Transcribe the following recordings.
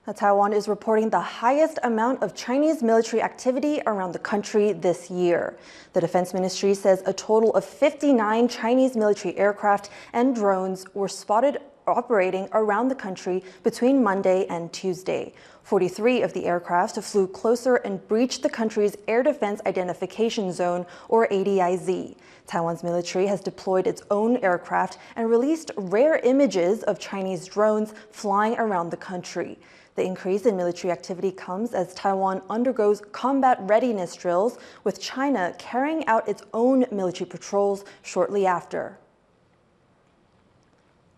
Now, Taiwan is reporting the highest amount of Chinese military activity around the country this year. The Defense Ministry says a total of 59 Chinese military aircraft and drones were spotted operating around the country between Monday and Tuesday. 43 of the aircraft flew closer and breached the country's Air Defense Identification Zone, or ADIZ. Taiwan's military has deployed its own aircraft and released rare images of Chinese drones flying around the country. The increase in military activity comes as Taiwan undergoes combat readiness drills, with China carrying out its own military patrols shortly after.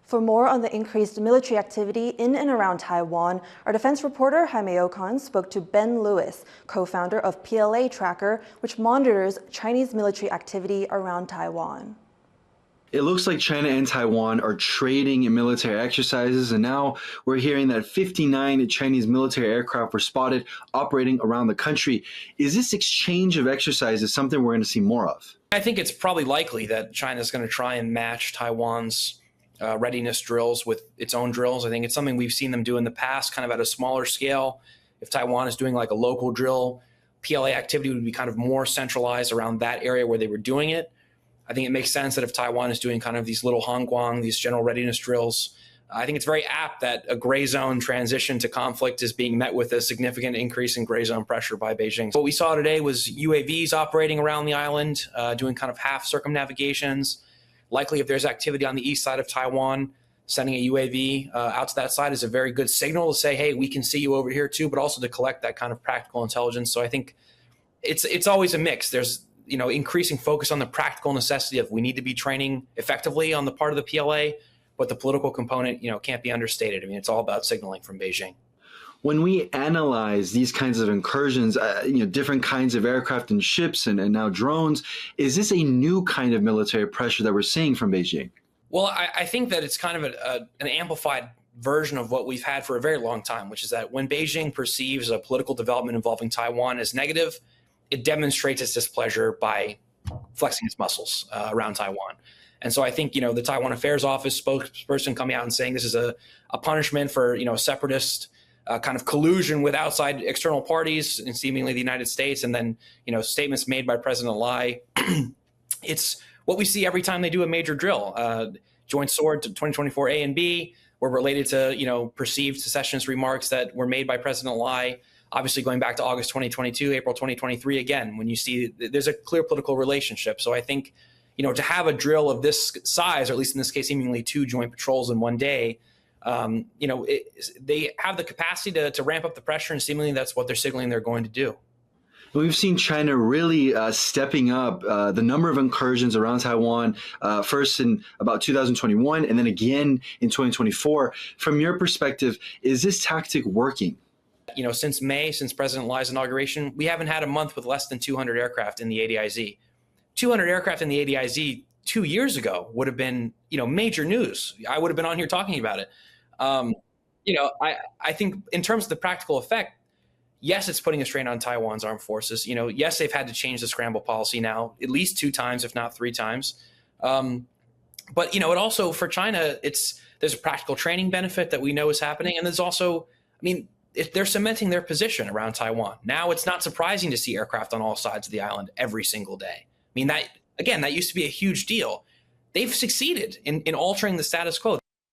For more on the increased military activity in and around Taiwan, our defense reporter Jaime Ocon spoke to Ben Lewis, co-founder of PLA Tracker, which monitors Chinese military activity around Taiwan. It looks like China and Taiwan are trading in military exercises, and now we're hearing that 59 Chinese military aircraft were spotted operating around the country. Is this exchange of exercises something we're going to see more of? I think it's probably likely that China is going to try and match Taiwan's readiness drills with its own drills. I think it's something we've seen them do in the past, kind of at a smaller scale. If Taiwan is doing like a local drill, PLA activity would be kind of more centralized around that area where they were doing it. I think it makes sense that if Taiwan is doing kind of these little Hongguang, these general readiness drills, I think it's very apt that a gray zone transition to conflict is being met with a significant increase in gray zone pressure by Beijing. What we saw today was UAVs operating around the island, doing kind of half circumnavigations. Likely, if there's activity on the east side of Taiwan, sending a UAV out to that side is a very good signal to say, hey, we can see you over here too, but also to collect that kind of practical intelligence. So I think it's always a mix. There's increasing focus on the practical necessity of we need to be training effectively on the part of the PLA, but the political component, can't be understated. I mean, it's all about signaling from Beijing. When we analyze these kinds of incursions, different kinds of aircraft and ships and now drones, is this a new kind of military pressure that we're seeing from Beijing? Well, I think that it's kind of an amplified version of what we've had for a very long time, which is that when Beijing perceives a political development involving Taiwan as negative, it demonstrates its displeasure by flexing its muscles around Taiwan. And so I think, the Taiwan Affairs Office spokesperson coming out and saying this is a punishment for, separatist kind of collusion with outside external parties and seemingly the United States. And then, statements made by President Lai. It's what we see every time they do a major drill. Joint Sword to 2024 A and B were related to, perceived secessionist remarks that were made by President Lai. Obviously, going back to August 2022, April 2023, again, when you see there's a clear political relationship. So I think, to have a drill of this size, or at least in this case, seemingly 2 joint patrols in one day, they have the capacity to ramp up the pressure, and seemingly that's what they're signaling they're going to do. We've seen China really stepping up the number of incursions around Taiwan, first in about 2021 and then again in 2024. From your perspective, is this tactic working? Since May, since President Lai's inauguration, we haven't had a month with less than 200 aircraft in the ADIZ. 200 aircraft in the ADIZ 2 years ago would have been, major news. I would have been on here talking about it. I think in terms of the practical effect, yes, it's putting a strain on Taiwan's armed forces. Yes, they've had to change the scramble policy now at least 2 times, if not 3 times. But, it also, for China, there's a practical training benefit that we know is happening. And there's also, they're cementing their position around Taiwan. Now it's not surprising to see aircraft on all sides of the island every single day. That used to be a huge deal. They've succeeded in altering the status quo.